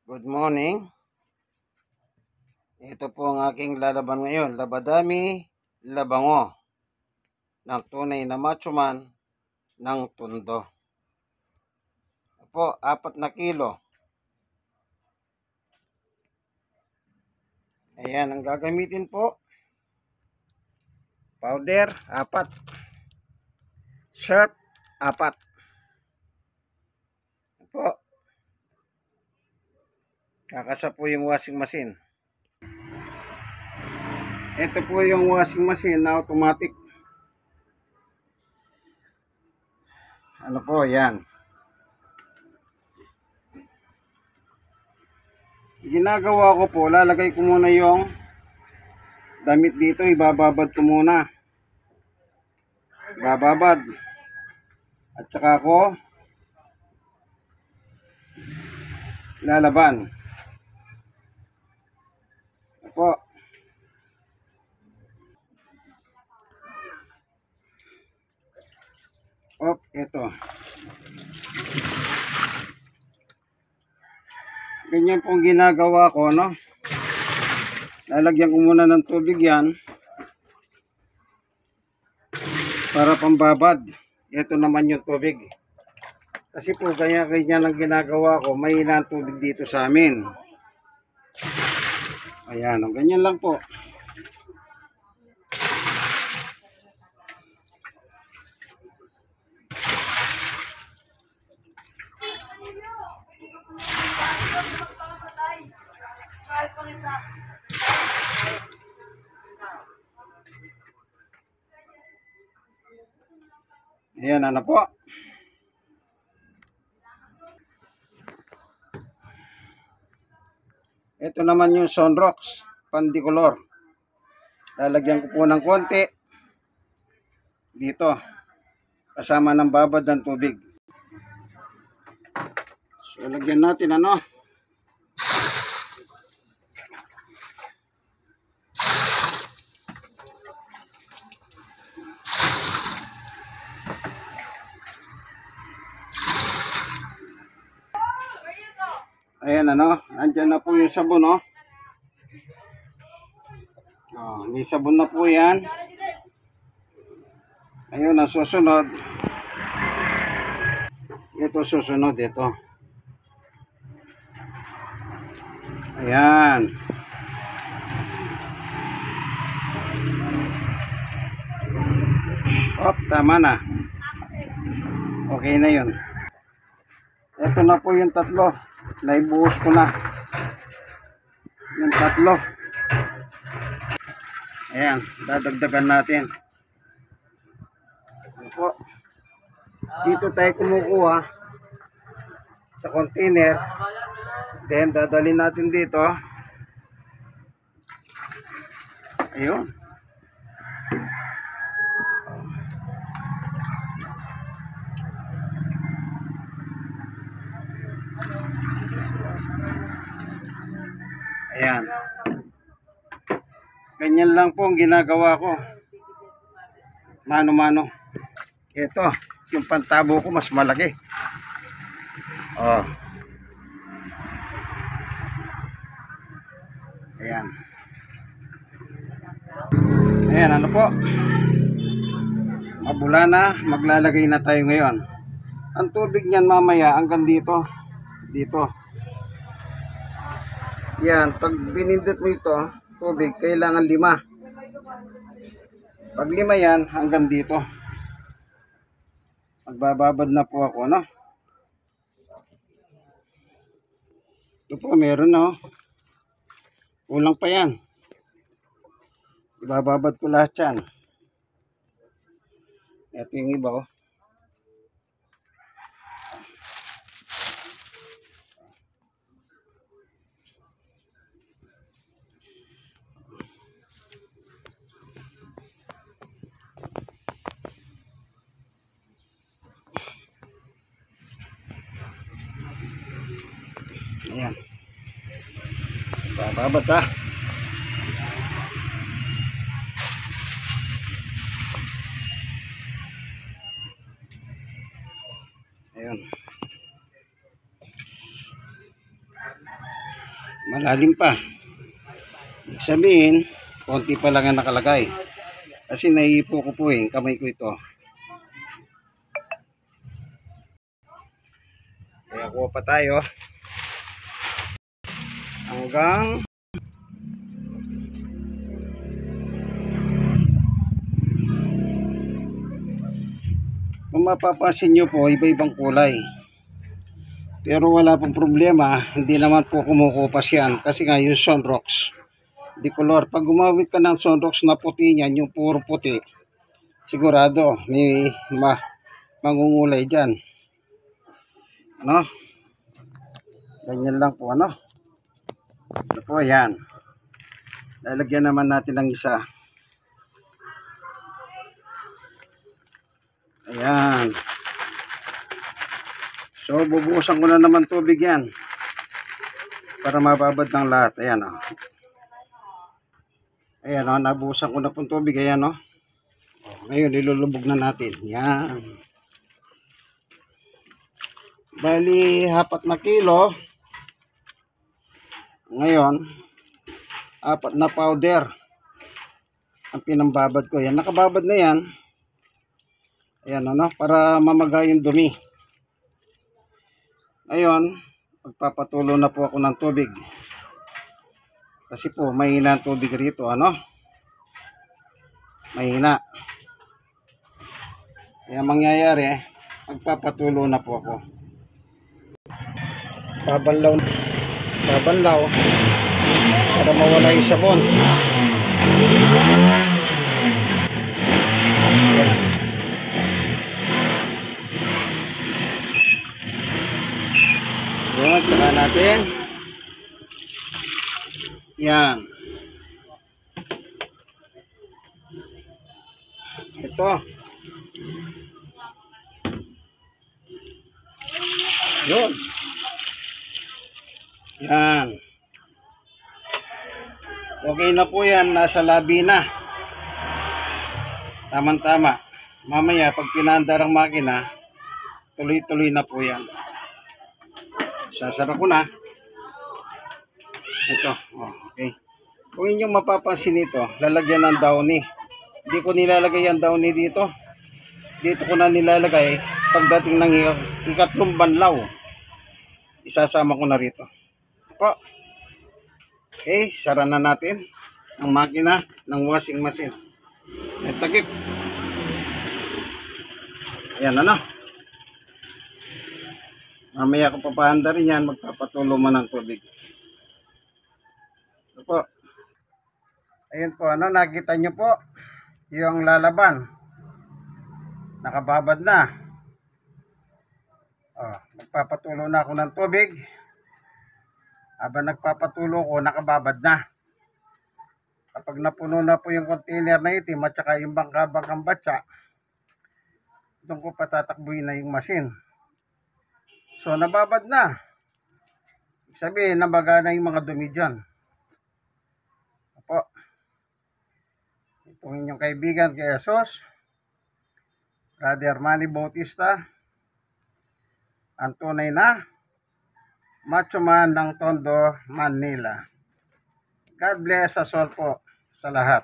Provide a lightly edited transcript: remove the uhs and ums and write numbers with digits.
Good morning. Ito po ang aking lalaban ngayon. Labadami, labango. Ng tunay na macho man ng Tondo. Po, 4 na kilo. Ayan, ang gagamitin po. Powder, 4. Sharp, 4. Po. Kakasa po yung washing machine. Ito po yung washing machine na automatic. Ano po, yan. Ginagawa ko po, lalagay ko muna yung damit dito, ibababad ko muna. Ibababad. At saka ko lalaban. Ako. Ito. Ganyan pong ginagawa ko, no? Lalagyan ko muna ng tubig yan para pambabad. Ito naman yung tubig. Kasi po ganyan ang ginagawa ko, may ilang tubig dito sa amin. Ayan, ganyan lang po. Ayan, ano po. Ito naman yung Sunrox Pandicolor. Lalagyan ko po ng konti dito. Kasama ng babad ng tubig. So, lagyan natin ano. Ayan ano, andyan na po yung sabon, oh. May sabon na po yan. Ayun, ang susunod. Ito susunod, ito. Ayan. Tama na. Okay na yun. Ito na po yung tatlo. Naibuhos ko na. Yung tatlo. Ayan, dadagdagan natin. Ano po? Dito tayo kumukuha sa container. Then, dadalhin natin dito. Ayun. Ayan. Ganyan lang po ang ginagawa ko. Mano-mano. Ito, yung pantabo ko mas malaki. Ayan. Ayan, ano po. Mabula na, maglalagay na tayo ngayon. Ang tubig niyan mamaya hanggang dito. Dito. Yan, pag binindot mo ito, tubig, kailangan 5. Pag 5 yan, hanggang dito. Magbababad na po ako, no? Ito po, meron na, oh. Kulang pa yan. Ibababad ko lahat yan. Ito yung iba, oh. Ayan. Bababad ha. Ayun. malalim pa. Ibig sabihin, konti pa lang ang nakalagay. Kasi naiipo ko po yung kamay ko ito. Kaya kuha pa tayo. Hanggang kung mapapansin nyo po, iba-ibang kulay. Pero wala pong problema, hindi naman po kumukupas yan. Kasi nga yung Sunrox, di color. Pag gumamit ka ng Sunrox na puti niyan, yung puro puti, sigurado may mangungulay dyan. Ano? Ganyan lang po, ano? Ito po, yan. Lalagyan naman natin ng isa. Ayan. So, bubuhusan ko na naman tubig yan. Para mababad ng lahat. Ayan, o. Ayan, o. Nabuhusan ko na pong tubig. Ayan, o. Ngayon, ilulubog na natin. Yan. Bali, 4 na kilo. Ngayon, 4 na powder ang pinambabad ko. Yan, nakababad na yan. Ayan, ano, para mamaga yung dumi. Ngayon, magpapatulo na po ako ng tubig. Kasi po, mahina ang tubig rito, ano? Mahina. Kaya mangyayari, magpapatulo na po ako. Babanlaw para mawala yung sabon. Yan, saka natin. Yan. Ito. Yun. Yan. Okay na po yan. Nasa labi na. Tama-tama. Mamaya, pag pinandar ang makina, tuloy-tuloy na po yan. Sasara ko na. Ito. Oh, okay. Kung inyong mapapansin ito, lalagyan ng downy. Hindi ko nilalagay ang downy dito. Dito ko na nilalagay pagdating ng ikatlong banlaw. Isasama ko na rito. Po. Okay, sara na natin ang makina ng washing machine. May takip. Ayan, ano. Mamaya ko papahanda rin yan, magpapatulo man ng tubig. Ito po. Ayun po, ano, nakita nyo po yung lalaban. Nakababad na. Magpapatulo na ako ng tubig. Habang nagpapatulo ko, nakababad na. Kapag napuno na po yung container na itim at saka yung bangka-bangkang batsa, doon ko patatakbuhin na yung machine. So, nababad na. Ibig sabihin, nabaga na yung mga dumi dyan. Opo. Itong inyong kaibigan kay Jesus, Brother Manny Bautista, ang tunay na macho man ng Tondo, Manila. God bless us all po sa lahat.